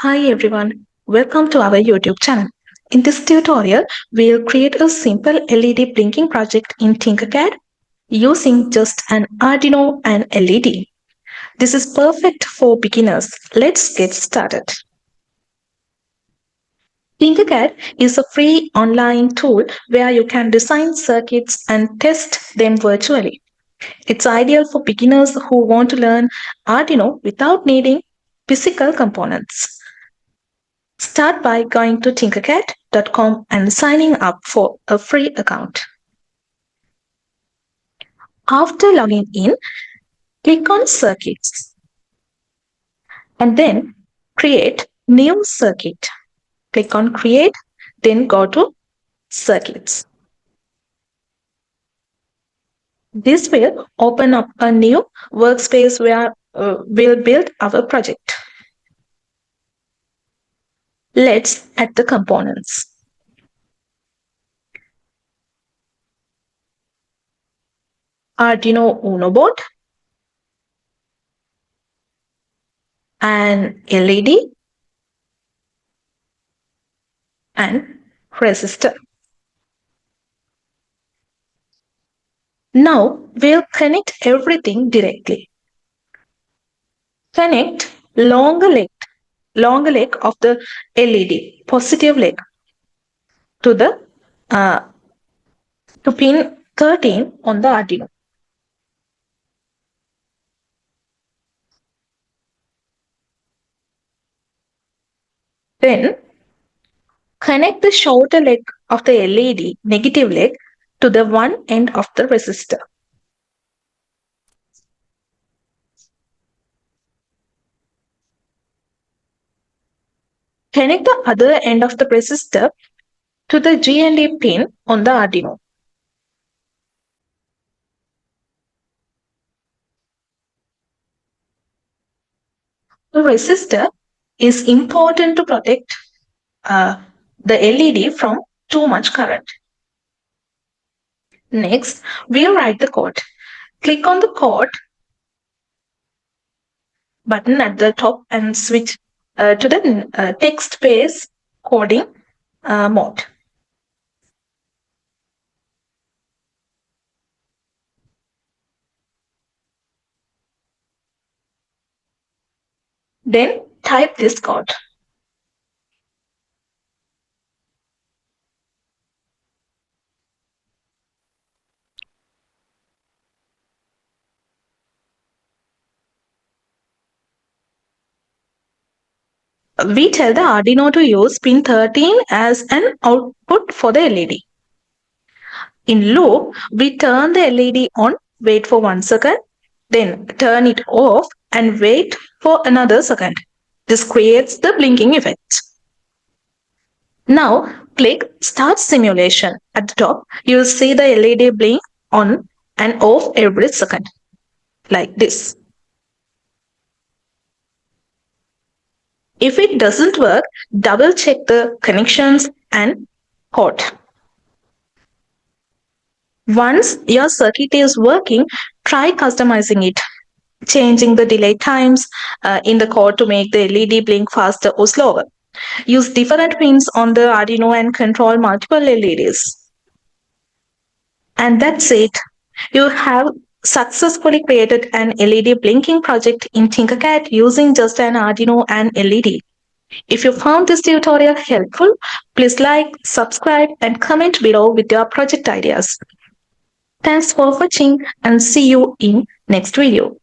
Hi everyone, welcome to our YouTube channel. In this tutorial, we'll create a simple LED blinking project in Tinkercad using just an Arduino and LED. This is perfect for beginners. Let's get started. Tinkercad is a free online tool where you can design circuits and test them virtually. It's ideal for beginners who want to learn Arduino without needing physical components. Start by going to tinkercad.com and signing up for a free account. After logging in, click on Circuits and then Create New Circuit. Click on Create, then go to Circuits. This will open up a new workspace where we'll build our project. Let's add the components. Arduino Uno board, an LED, and resistor. Now we'll connect everything directly. Connect longer leg of the LED, positive leg, to the to pin 13 on the Arduino. Then connect the shorter leg of the LED, negative leg, to the one end of the resistor. Connect the other end of the resistor to the G&D pin on the Arduino. The resistor is important to protect the LED from too much current. Next, we'll write the code. Click on the code button at the top and switch to the text-based coding mode. Then type this code. We tell the Arduino to use pin 13 as an output for the LED. In loop, we turn the LED on, wait for 1 second, then turn it off and wait for another second. This creates the blinking effect. Now click Start Simulation. At the top, you will see the LED blink on and off every second, like this. If it doesn't work, double check the connections and code. Once your circuit is working, try customizing it, changing the delay times in the code to make the LED blink faster or slower. Use different pins on the Arduino and control multiple LEDs. And that's it. You have successfully created an LED blinking project in Tinkercad using just an Arduino and LED. If you found this tutorial helpful, please like, subscribe, and comment below with your project ideas. Thanks for watching and see you in next video.